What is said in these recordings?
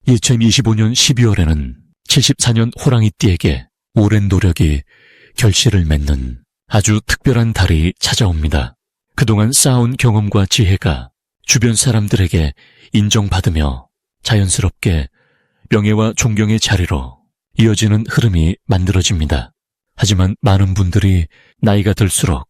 2025년 12월에는 74년 호랑이띠에게 오랜 노력이 결실을 맺는 아주 특별한 달이 찾아옵니다. 그동안 쌓아온 경험과 지혜가 주변 사람들에게 인정받으며 자연스럽게 명예와 존경의 자리로 이어지는 흐름이 만들어집니다. 하지만 많은 분들이 나이가 들수록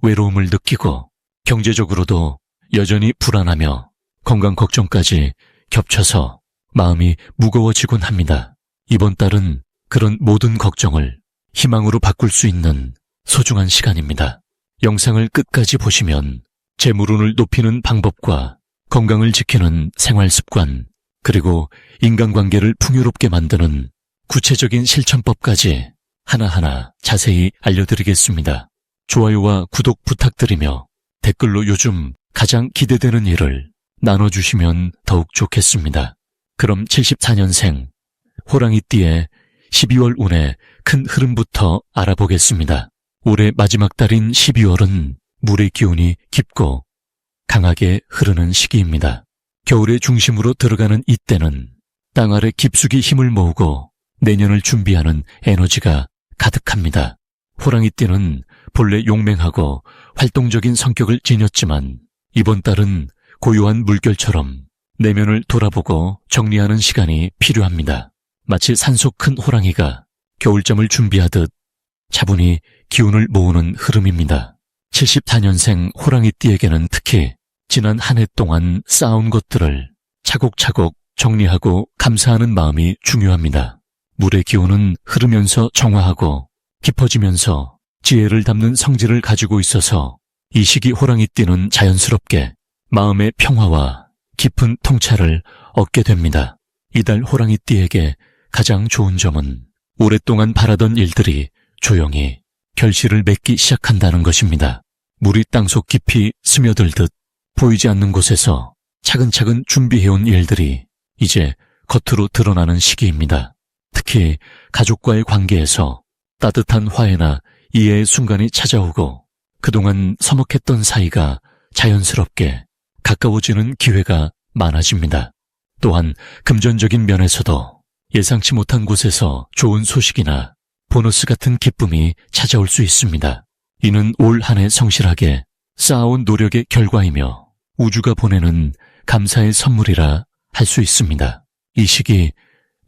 외로움을 느끼고 경제적으로도 여전히 불안하며 건강 걱정까지 겹쳐서 마음이 무거워지곤 합니다. 이번 달은 그런 모든 걱정을 희망으로 바꿀 수 있는 소중한 시간입니다. 영상을 끝까지 보시면 재물운을 높이는 방법과 건강을 지키는 생활 습관, 그리고 인간관계를 풍요롭게 만드는 구체적인 실천법까지 하나하나 자세히 알려드리겠습니다. 좋아요와 구독 부탁드리며 댓글로 요즘 가장 기대되는 일을 나눠주시면 더욱 좋겠습니다. 그럼 74년생 호랑이띠의 12월 운의 큰 흐름부터 알아보겠습니다. 올해 마지막 달인 12월은 물의 기운이 깊고 강하게 흐르는 시기입니다. 겨울의 중심으로 들어가는 이때는 땅 아래 깊숙이 힘을 모으고 내년을 준비하는 에너지가 가득합니다. 호랑이띠는 본래 용맹하고 활동적인 성격을 지녔지만 이번 달은 고요한 물결처럼 내면을 돌아보고 정리하는 시간이 필요합니다. 마치 산속 큰 호랑이가 겨울잠을 준비하듯 차분히 기운을 모으는 흐름입니다. 74년생 호랑이띠에게는 특히 지난 한 해 동안 쌓아온 것들을 차곡차곡 정리하고 감사하는 마음이 중요합니다. 물의 기운은 흐르면서 정화하고 깊어지면서 지혜를 담는 성질을 가지고 있어서 이 시기 호랑이띠는 자연스럽게 마음의 평화와 깊은 통찰을 얻게 됩니다. 이달 호랑이띠에게 가장 좋은 점은 오랫동안 바라던 일들이 조용히 결실을 맺기 시작한다는 것입니다. 물이 땅속 깊이 스며들듯 보이지 않는 곳에서 차근차근 준비해온 일들이 이제 겉으로 드러나는 시기입니다. 특히 가족과의 관계에서 따뜻한 화해나 이해의 순간이 찾아오고 그동안 서먹했던 사이가 자연스럽게 가까워지는 기회가 많아집니다. 또한 금전적인 면에서도 예상치 못한 곳에서 좋은 소식이나 보너스 같은 기쁨이 찾아올 수 있습니다. 이는 올 한 해 성실하게 쌓아온 노력의 결과이며 우주가 보내는 감사의 선물이라 할 수 있습니다. 이 시기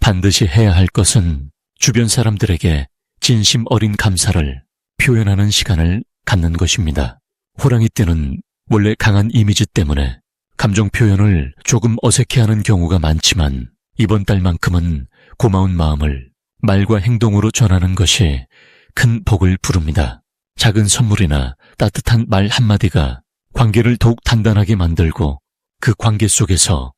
반드시 해야 할 것은 주변 사람들에게 진심 어린 감사를 표현하는 시간을 갖는 것입니다. 호랑이띠는 원래 강한 이미지 때문에 감정 표현을 조금 어색해하는 경우가 많지만 이번 달만큼은 고마운 마음을 말과 행동으로 전하는 것이 큰 복을 부릅니다. 작은 선물이나 따뜻한 말 한마디가 관계를 더욱 단단하게 만들고 그 관계 속에서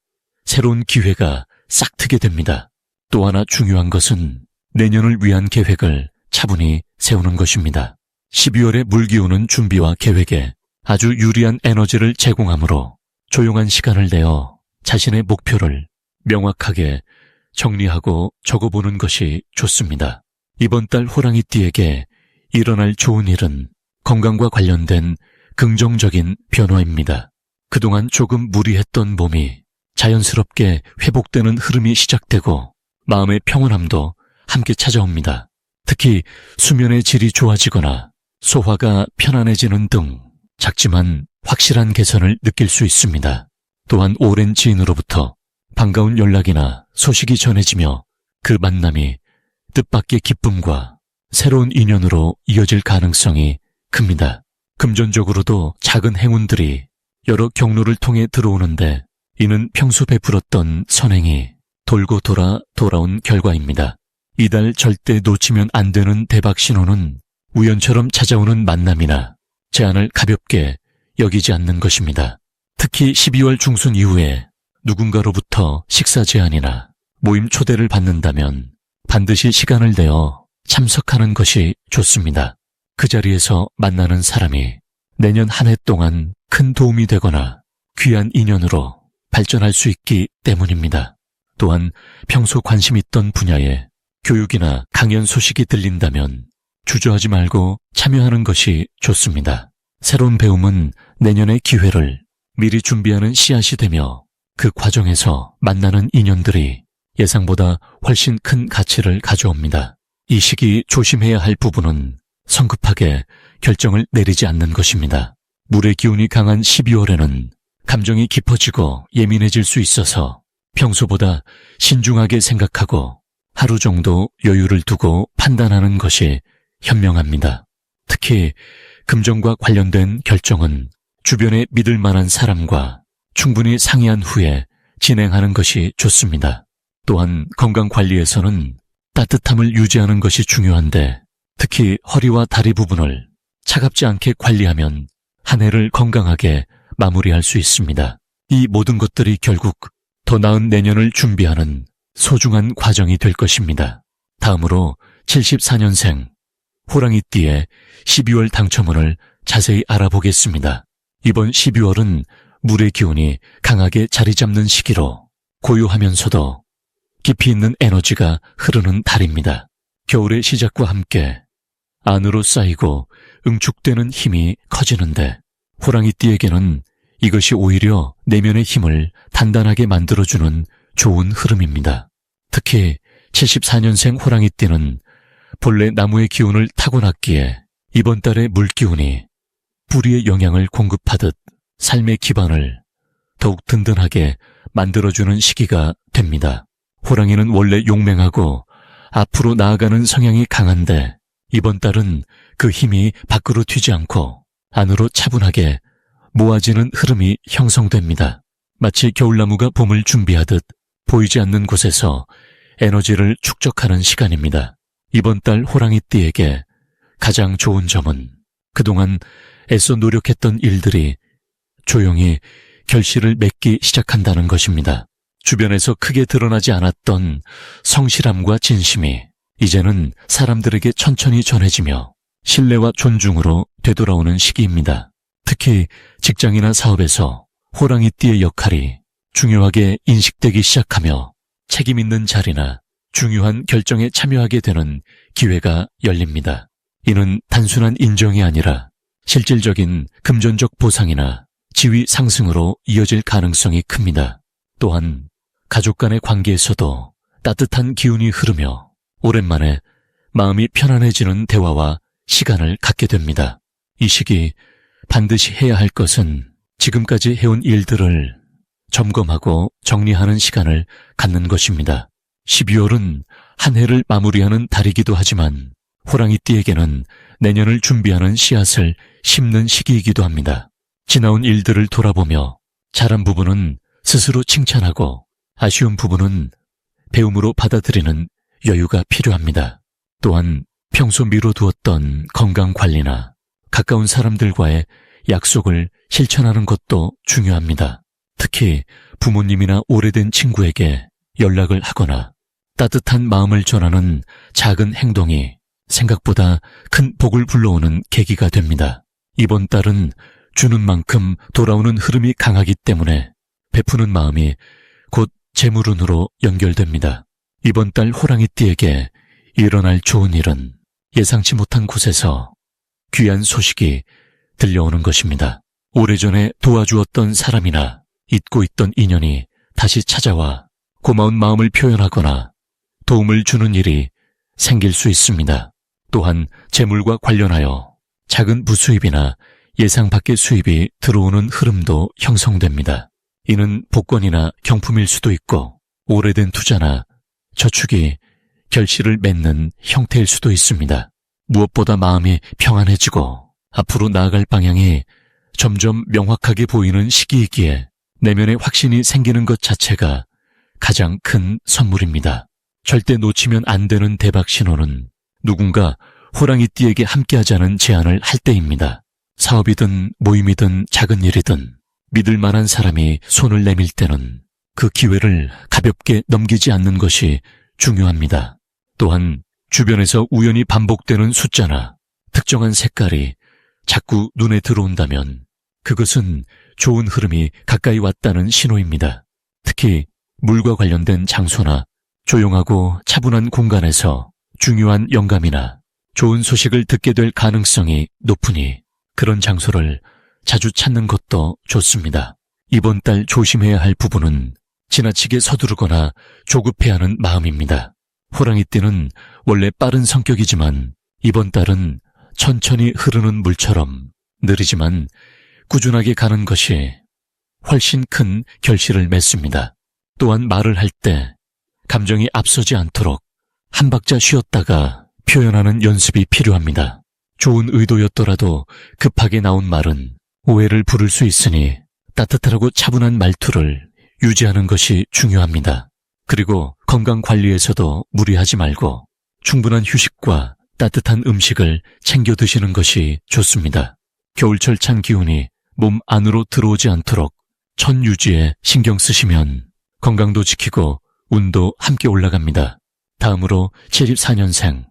새로운 기회가 싹 트게 됩니다. 또 하나 중요한 것은 내년을 위한 계획을 차분히 세우는 것입니다. 12월의 물기운은 준비와 계획에 아주 유리한 에너지를 제공하므로 조용한 시간을 내어 자신의 목표를 명확하게 정리하고 적어보는 것이 좋습니다. 이번 달 호랑이띠에게 일어날 좋은 일은 건강과 관련된 긍정적인 변화입니다. 그동안 조금 무리했던 몸이 자연스럽게 회복되는 흐름이 시작되고 마음의 평온함도 함께 찾아옵니다. 특히 수면의 질이 좋아지거나 소화가 편안해지는 등 작지만 확실한 개선을 느낄 수 있습니다. 또한 오랜 지인으로부터 반가운 연락이나 소식이 전해지며 그 만남이 뜻밖의 기쁨과 새로운 인연으로 이어질 가능성이 큽니다. 금전적으로도 작은 행운들이 여러 경로를 통해 들어오는데 이는 평소 베풀었던 선행이 돌고 돌아온 결과입니다. 이달 절대 놓치면 안 되는 대박 신호는 우연처럼 찾아오는 만남이나 제안을 가볍게 여기지 않는 것입니다. 특히 12월 중순 이후에 누군가로부터 식사 제안이나 모임 초대를 받는다면 반드시 시간을 내어 참석하는 것이 좋습니다. 그 자리에서 만나는 사람이 내년 한 해 동안 큰 도움이 되거나 귀한 인연으로 발전할 수 있기 때문입니다. 또한 평소 관심 있던 분야에 교육이나 강연 소식이 들린다면 주저하지 말고 참여하는 것이 좋습니다. 새로운 배움은 내년의 기회를 미리 준비하는 씨앗이 되며 그 과정에서 만나는 인연들이 예상보다 훨씬 큰 가치를 가져옵니다. 이 시기 조심해야 할 부분은 성급하게 결정을 내리지 않는 것입니다. 물의 기운이 강한 12월에는 감정이 깊어지고 예민해질 수 있어서 평소보다 신중하게 생각하고 하루 정도 여유를 두고 판단하는 것이 현명합니다. 특히 금전과 관련된 결정은 주변에 믿을 만한 사람과 충분히 상의한 후에 진행하는 것이 좋습니다. 또한 건강관리에서는 따뜻함을 유지하는 것이 중요한데 특히 허리와 다리 부분을 차갑지 않게 관리하면 한 해를 건강하게 마무리할 수 있습니다. 이 모든 것들이 결국 더 나은 내년을 준비하는 소중한 과정이 될 것입니다. 다음으로 74년생 호랑이띠의 12월 당첨운을 자세히 알아보겠습니다. 이번 12월은 물의 기운이 강하게 자리 잡는 시기로 고요하면서도 깊이 있는 에너지가 흐르는 달입니다. 겨울의 시작과 함께 안으로 쌓이고 응축되는 힘이 커지는데 호랑이띠에게는 이것이 오히려 내면의 힘을 단단하게 만들어주는 좋은 흐름입니다. 특히 74년생 호랑이띠는 본래 나무의 기운을 타고났기에 이번 달의 물기운이 뿌리의 영양을 공급하듯 삶의 기반을 더욱 든든하게 만들어주는 시기가 됩니다. 호랑이는 원래 용맹하고 앞으로 나아가는 성향이 강한데 이번 달은 그 힘이 밖으로 튀지 않고 안으로 차분하게 모아지는 흐름이 형성됩니다. 마치 겨울나무가 봄을 준비하듯 보이지 않는 곳에서 에너지를 축적하는 시간입니다. 이번 달 호랑이띠에게 가장 좋은 점은 그동안 애써 노력했던 일들이 조용히 결실을 맺기 시작한다는 것입니다. 주변에서 크게 드러나지 않았던 성실함과 진심이 이제는 사람들에게 천천히 전해지며 신뢰와 존중으로 되돌아오는 시기입니다. 특히 직장이나 사업에서 호랑이띠의 역할이 중요하게 인식되기 시작하며 책임 있는 자리나 중요한 결정에 참여하게 되는 기회가 열립니다. 이는 단순한 인정이 아니라 실질적인 금전적 보상이나 지위 상승으로 이어질 가능성이 큽니다. 또한 가족 간의 관계에서도 따뜻한 기운이 흐르며 오랜만에 마음이 편안해지는 대화와 시간을 갖게 됩니다. 이 시기 반드시 해야 할 것은 지금까지 해온 일들을 점검하고 정리하는 시간을 갖는 것입니다. 12월은 한 해를 마무리하는 달이기도 하지만 호랑이띠에게는 내년을 준비하는 씨앗을 심는 시기이기도 합니다. 지나온 일들을 돌아보며 잘한 부분은 스스로 칭찬하고 아쉬운 부분은 배움으로 받아들이는 여유가 필요합니다. 또한 평소 미뤄두었던 건강관리나 가까운 사람들과의 약속을 실천하는 것도 중요합니다. 특히 부모님이나 오래된 친구에게 연락을 하거나 따뜻한 마음을 전하는 작은 행동이 생각보다 큰 복을 불러오는 계기가 됩니다. 이번 달은 주는 만큼 돌아오는 흐름이 강하기 때문에 베푸는 마음이 곧 재물운으로 연결됩니다. 이번 달 호랑이띠에게 일어날 좋은 일은 예상치 못한 곳에서 귀한 소식이 들려오는 것입니다. 오래전에 도와주었던 사람이나 잊고 있던 인연이 다시 찾아와 고마운 마음을 표현하거나 도움을 주는 일이 생길 수 있습니다. 또한 재물과 관련하여 작은 부수입이나 예상 밖의 수입이 들어오는 흐름도 형성됩니다. 이는 복권이나 경품일 수도 있고 오래된 투자나 저축이 결실을 맺는 형태일 수도 있습니다. 무엇보다 마음이 평안해지고 앞으로 나아갈 방향이 점점 명확하게 보이는 시기이기에 내면에 확신이 생기는 것 자체가 가장 큰 선물입니다. 절대 놓치면 안 되는 대박 신호는 누군가 호랑이띠에게 함께하자는 제안을 할 때입니다. 사업이든 모임이든 작은 일이든 믿을 만한 사람이 손을 내밀 때는 그 기회를 가볍게 넘기지 않는 것이 중요합니다. 또한 주변에서 우연히 반복되는 숫자나 특정한 색깔이 자꾸 눈에 들어온다면 그것은 좋은 흐름이 가까이 왔다는 신호입니다. 특히 물과 관련된 장소나 조용하고 차분한 공간에서 중요한 영감이나 좋은 소식을 듣게 될 가능성이 높으니 그런 장소를 자주 찾는 것도 좋습니다. 이번 달 조심해야 할 부분은 지나치게 서두르거나 조급해하는 마음입니다. 호랑이띠는 원래 빠른 성격이지만 이번 달은 천천히 흐르는 물처럼 느리지만 꾸준하게 가는 것이 훨씬 큰 결실을 맺습니다. 또한 말을 할 때 감정이 앞서지 않도록 한 박자 쉬었다가 표현하는 연습이 필요합니다. 좋은 의도였더라도 급하게 나온 말은 오해를 부를 수 있으니 따뜻하고 차분한 말투를 유지하는 것이 중요합니다. 그리고 건강 관리에서도 무리하지 말고 충분한 휴식과 따뜻한 음식을 챙겨 드시는 것이 좋습니다. 겨울철 찬 기운이 몸 안으로 들어오지 않도록 천 유지에 신경 쓰시면 건강도 지키고 운도 함께 올라갑니다. 다음으로 74년생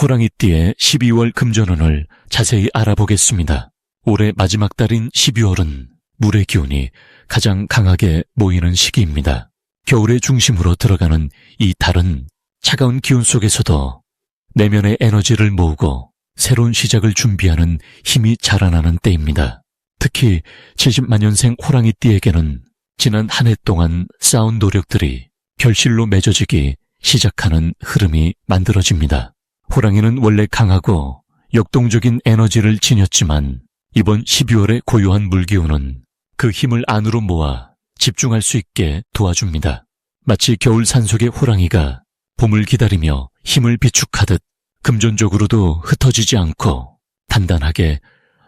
호랑이띠의 12월 금전운을 자세히 알아보겠습니다. 올해 마지막 달인 12월은 물의 기운이 가장 강하게 모이는 시기입니다. 겨울의 중심으로 들어가는 이 달은 차가운 기운 속에서도 내면의 에너지를 모으고 새로운 시작을 준비하는 힘이 자라나는 때입니다. 특히 70만년생 호랑이띠에게는 지난 한 해 동안 쌓은 노력들이 결실로 맺어지기 시작하는 흐름이 만들어집니다. 호랑이는 원래 강하고 역동적인 에너지를 지녔지만 이번 12월의 고요한 물기운은 그 힘을 안으로 모아 집중할 수 있게 도와줍니다. 마치 겨울 산속의 호랑이가 봄을 기다리며 힘을 비축하듯 금전적으로도 흩어지지 않고 단단하게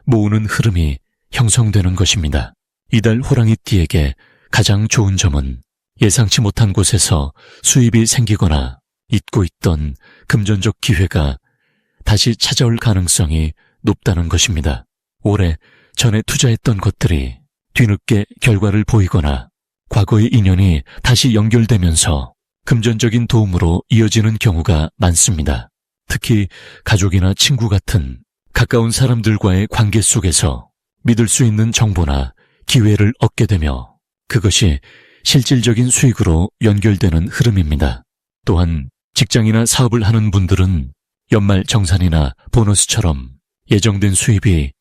모으는 흐름이 형성되는 것입니다. 이달 호랑이띠에게 가장 좋은 점은 예상치 못한 곳에서 수입이 생기거나 잊고 있던 금전적 기회가 다시 찾아올 가능성이 높다는 것입니다. 올해 전에 투자했던 것들이 뒤늦게 결과를 보이거나 과거의 인연이 다시 연결되면서 금전적인 도움으로 이어지는 경우가 많습니다. 특히 가족이나 친구 같은 가까운 사람들과의 관계 속에서 믿을 수 있는 정보나 기회를 얻게 되며 그것이 실질적인 수익으로 연결되는 흐름입니다. 또한 직장이나 사업을 하는 분들은 연말 정산이나 보너스처럼 예정된 수입이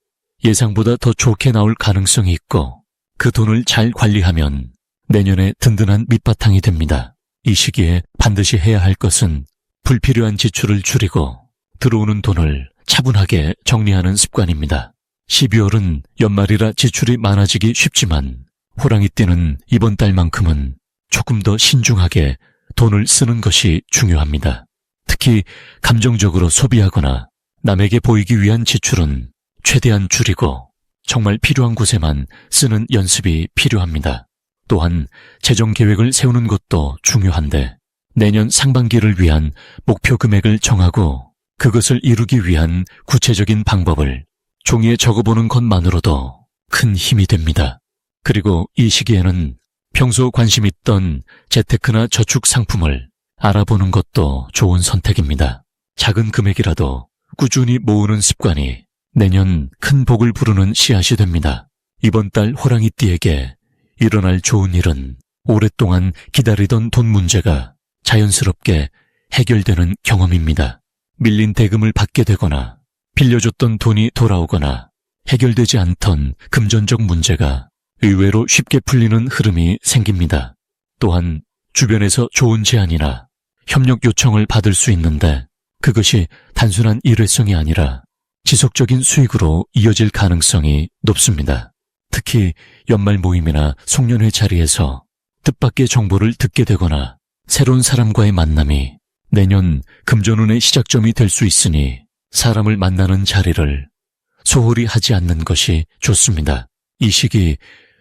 예상보다 더 좋게 나올 가능성이 있고 그 돈을 잘 관리하면 내년에 든든한 밑바탕이 됩니다. 이 시기에 반드시 해야 할 것은 불필요한 지출을 줄이고 들어오는 돈을 차분하게 정리하는 습관입니다. 12월은 연말이라 지출이 많아지기 쉽지만 호랑이띠는 이번 달만큼은 조금 더 신중하게 돈을 쓰는 것이 중요합니다. 특히 감정적으로 소비하거나 남에게 보이기 위한 지출은 최대한 줄이고 정말 필요한 곳에만 쓰는 연습이 필요합니다. 또한 재정 계획을 세우는 것도 중요한데 내년 상반기를 위한 목표 금액을 정하고 그것을 이루기 위한 구체적인 방법을 종이에 적어보는 것만으로도 큰 힘이 됩니다. 그리고 이 시기에는 평소 관심 있던 재테크나 저축 상품을 알아보는 것도 좋은 선택입니다. 작은 금액이라도 꾸준히 모으는 습관이 내년 큰 복을 부르는 씨앗이 됩니다. 이번 달 호랑이띠에게 일어날 좋은 일은 오랫동안 기다리던 돈 문제가 자연스럽게 해결되는 경험입니다. 밀린 대금을 받게 되거나 빌려줬던 돈이 돌아오거나 해결되지 않던 금전적 문제가 의외로 쉽게 풀리는 흐름이 생깁니다. 또한 주변에서 좋은 제안이나 협력 요청을 받을 수 있는데 그것이 단순한 일회성이 아니라 지속적인 수익으로 이어질 가능성이 높습니다. 특히 연말 모임이나 송년회 자리에서 뜻밖의 정보를 듣게 되거나 새로운 사람과의 만남이 내년 금전운의 시작점이 될 수 있으니 사람을 만나는 자리를 소홀히 하지 않는 것이 좋습니다. 이 시기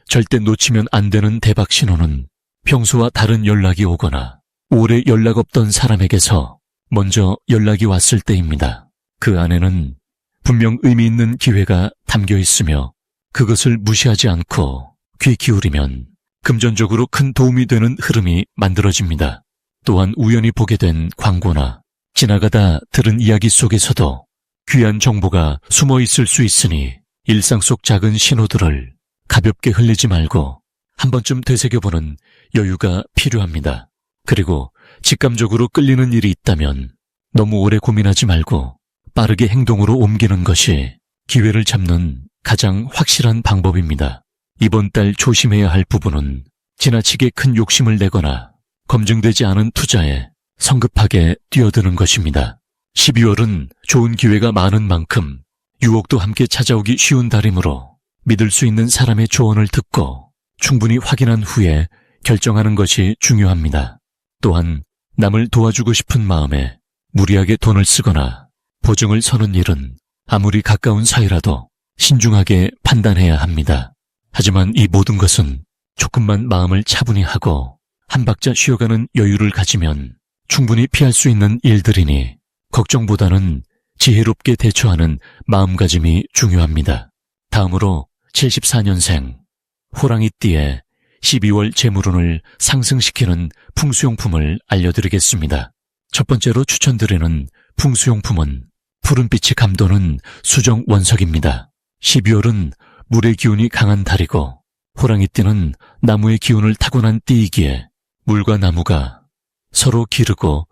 절대 놓치면 안 되는 대박 신호는 평소와 다른 연락이 오거나 오래 연락 없던 사람에게서 먼저 연락이 왔을 때입니다. 그 안에는 분명 의미 있는 기회가 담겨 있으며 그것을 무시하지 않고 귀 기울이면 금전적으로 큰 도움이 되는 흐름이 만들어집니다. 또한 우연히 보게 된 광고나 지나가다 들은 이야기 속에서도 귀한 정보가 숨어 있을 수 있으니 일상 속 작은 신호들을 가볍게 흘리지 말고 한 번쯤 되새겨보는 여유가 필요합니다. 그리고 직감적으로 끌리는 일이 있다면 너무 오래 고민하지 말고 빠르게 행동으로 옮기는 것이 기회를 잡는 가장 확실한 방법입니다. 이번 달 조심해야 할 부분은 지나치게 큰 욕심을 내거나 검증되지 않은 투자에 성급하게 뛰어드는 것입니다. 12월은 좋은 기회가 많은 만큼 유혹도 함께 찾아오기 쉬운 달이므로 믿을 수 있는 사람의 조언을 듣고 충분히 확인한 후에 결정하는 것이 중요합니다. 또한 남을 도와주고 싶은 마음에 무리하게 돈을 쓰거나 보증을 서는 일은 아무리 가까운 사이라도 신중하게 판단해야 합니다. 하지만 이 모든 것은 조금만 마음을 차분히 하고 한 박자 쉬어가는 여유를 가지면 충분히 피할 수 있는 일들이니 걱정보다는 지혜롭게 대처하는 마음가짐이 중요합니다. 다음으로 74년생 호랑이띠의 12월 재물운을 상승시키는 풍수용품을 알려드리겠습니다. 첫 번째로 추천드리는 풍수용품은 푸른빛이 감도는 수정 원석입니다. 12월은 물의 기운이 강한 달이고 호랑이띠는 나무의 기운을 타고난 띠이기에 물과 나무가 서로 기르고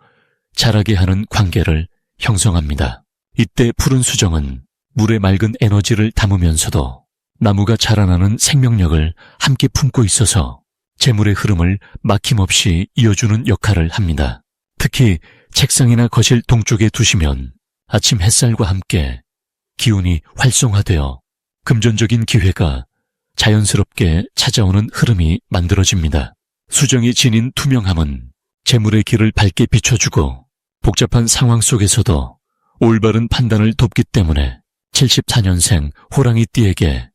자라게 하는 관계를 형성합니다. 이때 푸른 수정은 물의 맑은 에너지를 담으면서도 나무가 자라나는 생명력을 함께 품고 있어서 재물의 흐름을 막힘없이 이어주는 역할을 합니다. 특히 책상이나 거실 동쪽에 두시면 아침 햇살과 함께 기운이 활성화되어 금전적인 기회가 자연스럽게 찾아오는 흐름이 만들어집니다. 수정이 지닌 투명함은 재물의 길을 밝게 비춰주고 복잡한 상황 속에서도 올바른 판단을 돕기 때문에 74년생 호랑이띠에게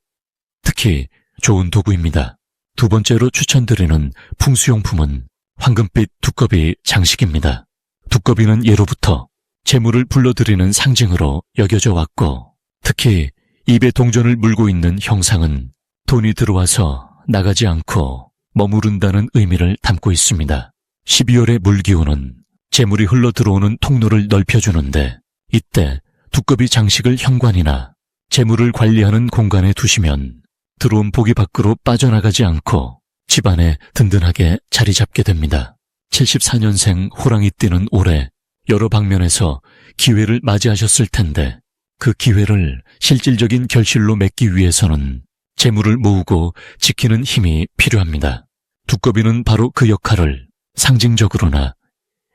특히 좋은 도구입니다. 두 번째로 추천드리는 풍수용품은 황금빛 두꺼비 장식입니다. 두꺼비는 예로부터 재물을 불러들이는 상징으로 여겨져 왔고 특히 입에 동전을 물고 있는 형상은 돈이 들어와서 나가지 않고 머무른다는 의미를 담고 있습니다. 12월의 물기운은 재물이 흘러 들어오는 통로를 넓혀주는데 이때 두꺼비 장식을 현관이나 재물을 관리하는 공간에 두시면 들어온 복이 밖으로 빠져나가지 않고 집안에 든든하게 자리 잡게 됩니다. 74년생 호랑이띠는 올해 여러 방면에서 기회를 맞이하셨을 텐데 그 기회를 실질적인 결실로 맺기 위해서는 재물을 모으고 지키는 힘이 필요합니다. 두꺼비는 바로 그 역할을 상징적으로나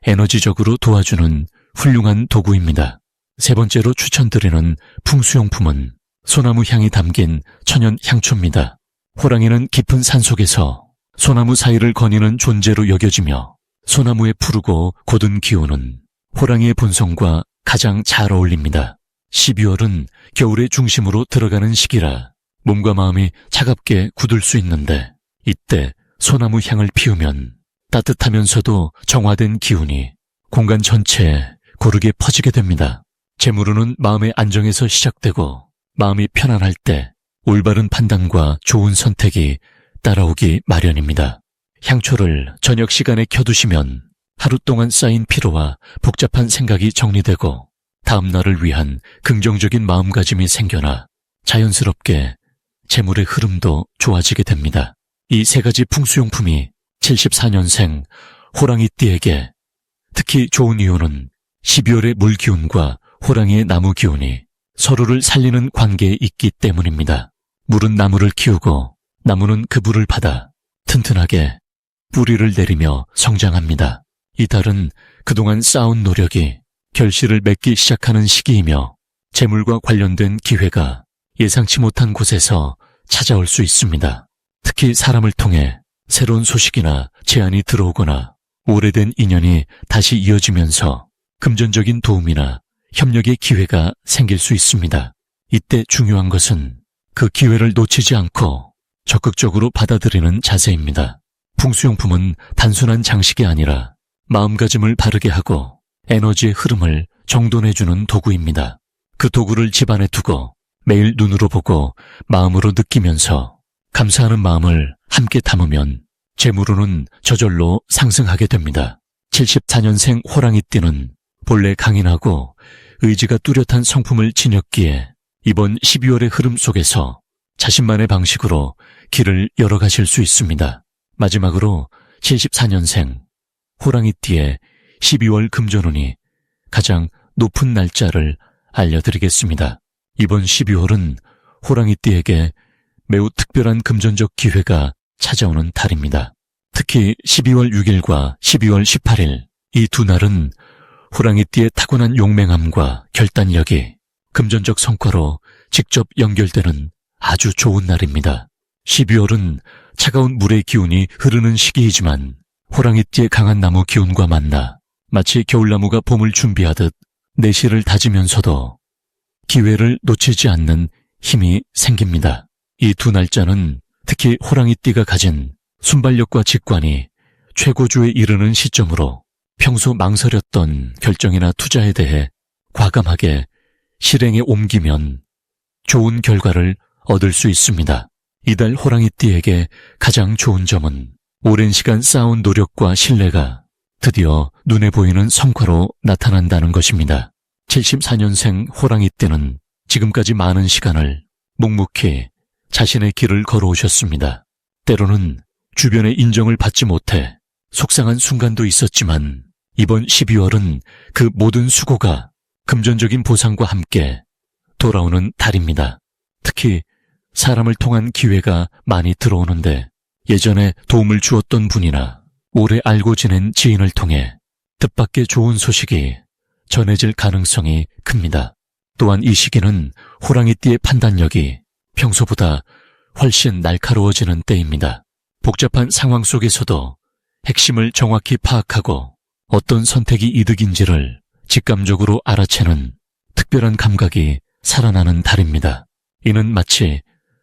에너지적으로 도와주는 훌륭한 도구입니다. 세 번째로 추천드리는 풍수용품은 소나무 향이 담긴 천연 향초입니다. 호랑이는 깊은 산속에서 소나무 사이를 거니는 존재로 여겨지며 소나무의 푸르고 고든 기운은 호랑이의 본성과 가장 잘 어울립니다. 12월은 겨울의 중심으로 들어가는 시기라 몸과 마음이 차갑게 굳을 수 있는데 이때 소나무 향을 피우면 따뜻하면서도 정화된 기운이 공간 전체에 고르게 퍼지게 됩니다. 재물운은 마음의 안정에서 시작되고 마음이 편안할 때 올바른 판단과 좋은 선택이 따라오기 마련입니다. 향초를 저녁 시간에 켜두시면 하루 동안 쌓인 피로와 복잡한 생각이 정리되고 다음 날을 위한 긍정적인 마음가짐이 생겨나 자연스럽게 재물의 흐름도 좋아지게 됩니다. 이 세 가지 풍수용품이 74년생 호랑이띠에게 특히 좋은 이유는 12월의 물기운과 호랑이의 나무 기운이 서로를 살리는 관계에 있기 때문입니다. 물은 나무를 키우고 나무는 그 물을 받아 튼튼하게 뿌리를 내리며 성장합니다. 이 달은 그동안 쌓은 노력이 결실을 맺기 시작하는 시기이며 재물과 관련된 기회가 예상치 못한 곳에서 찾아올 수 있습니다. 특히 사람을 통해 새로운 소식이나 제안이 들어오거나 오래된 인연이 다시 이어지면서 금전적인 도움이나 협력의 기회가 생길 수 있습니다. 이때 중요한 것은 그 기회를 놓치지 않고 적극적으로 받아들이는 자세입니다. 풍수용품은 단순한 장식이 아니라 마음가짐을 바르게 하고 에너지의 흐름을 정돈해주는 도구입니다. 그 도구를 집안에 두고 매일 눈으로 보고 마음으로 느끼면서 감사하는 마음을 함께 담으면 재물운은 저절로 상승하게 됩니다. 74년생 호랑이띠는 본래 강인하고 의지가 뚜렷한 성품을 지녔기에 이번 12월의 흐름 속에서 자신만의 방식으로 길을 열어가실 수 있습니다. 마지막으로 74년생 호랑이띠의 12월 금전운이 가장 높은 날짜를 알려드리겠습니다. 이번 12월은 호랑이띠에게 매우 특별한 금전적 기회가 찾아오는 달입니다. 특히 12월 6일과 12월 18일 이 두 날은 호랑이띠의 타고난 용맹함과 결단력이 금전적 성과로 직접 연결되는 아주 좋은 날입니다. 12월은 차가운 물의 기운이 흐르는 시기이지만 호랑이띠의 강한 나무 기운과 만나 마치 겨울나무가 봄을 준비하듯 내실을 다지면서도 기회를 놓치지 않는 힘이 생깁니다. 이 두 날짜는 특히 호랑이띠가 가진 순발력과 직관이 최고조에 이르는 시점으로 평소 망설였던 결정이나 투자에 대해 과감하게 실행에 옮기면 좋은 결과를 얻을 수 있습니다. 이달 호랑이띠에게 가장 좋은 점은 오랜 시간 쌓아온 노력과 신뢰가 드디어 눈에 보이는 성과로 나타난다는 것입니다. 74년생 호랑이띠는 지금까지 많은 시간을 묵묵히 자신의 길을 걸어오셨습니다. 때로는 주변의 인정을 받지 못해 속상한 순간도 있었지만 이번 12월은 그 모든 수고가 금전적인 보상과 함께 돌아오는 달입니다. 특히 사람을 통한 기회가 많이 들어오는데 예전에 도움을 주었던 분이나 오래 알고 지낸 지인을 통해 뜻밖의 좋은 소식이 전해질 가능성이 큽니다. 또한 이 시기는 호랑이띠의 판단력이 평소보다 훨씬 날카로워지는 때입니다. 복잡한 상황 속에서도 핵심을 정확히 파악하고 어떤 선택이 이득인지를 직감적으로 알아채는 특별한 감각이 살아나는 달입니다. 이는 마치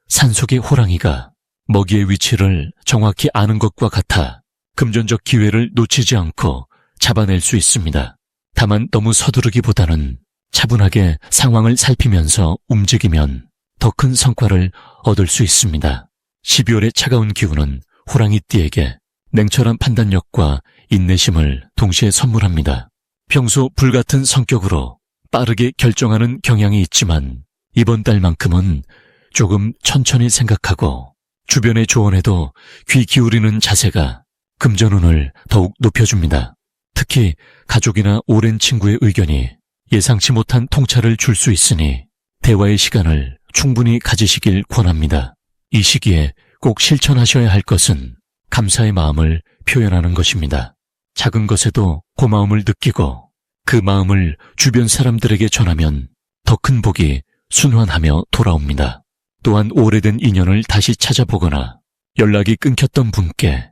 산속의 호랑이가 먹이의 위치를 정확히 아는 것과 같아 금전적 기회를 놓치지 않고 잡아낼 수 있습니다. 다만 너무 서두르기보다는 차분하게 상황을 살피면서 움직이면 더 큰 성과를 얻을 수 있습니다. 12월의 차가운 기운은 호랑이띠에게 냉철한 판단력과 인내심을 동시에 선물합니다. 평소 불같은 성격으로 빠르게 결정하는 경향이 있지만 이번 달만큼은 조금 천천히 생각하고 주변의 조언에도 귀 기울이는 자세가 금전운을 더욱 높여줍니다. 특히 가족이나 오랜 친구의 의견이 예상치 못한 통찰을 줄 수 있으니 대화의 시간을 충분히 가지시길 권합니다. 이 시기에 꼭 실천하셔야 할 것은 감사의 마음을 표현하는 것입니다. 작은 것에도 고마움을 느끼고 그 마음을 주변 사람들에게 전하면 더 큰 복이 순환하며 돌아옵니다. 또한 오래된 인연을 다시 찾아보거나 연락이 끊겼던 분께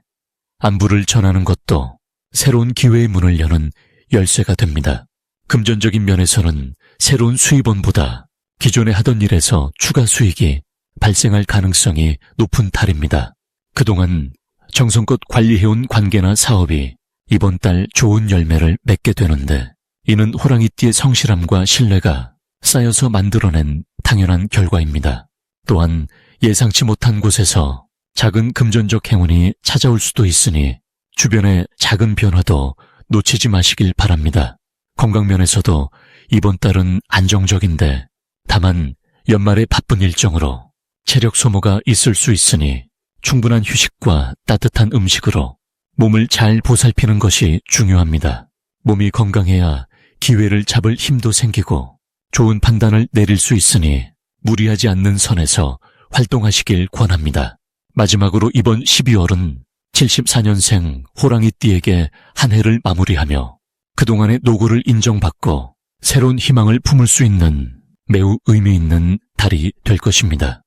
안부를 전하는 것도 새로운 기회의 문을 여는 열쇠가 됩니다. 금전적인 면에서는 새로운 수입원보다 기존에 하던 일에서 추가 수익이 발생할 가능성이 높은 달입니다. 그동안 정성껏 관리해온 관계나 사업이 이번 달 좋은 열매를 맺게 되는데 이는 호랑이띠의 성실함과 신뢰가 쌓여서 만들어낸 당연한 결과입니다. 또한 예상치 못한 곳에서 작은 금전적 행운이 찾아올 수도 있으니 주변의 작은 변화도 놓치지 마시길 바랍니다. 건강면에서도 이번 달은 안정적인데 다만 연말의 바쁜 일정으로 체력 소모가 있을 수 있으니 충분한 휴식과 따뜻한 음식으로 몸을 잘 보살피는 것이 중요합니다. 몸이 건강해야 기회를 잡을 힘도 생기고 좋은 판단을 내릴 수 있으니 무리하지 않는 선에서 활동하시길 권합니다. 마지막으로 이번 12월은 74년생 호랑이띠에게 한 해를 마무리하며 그동안의 노고를 인정받고 새로운 희망을 품을 수 있는 매우 의미 있는 달이 될 것입니다.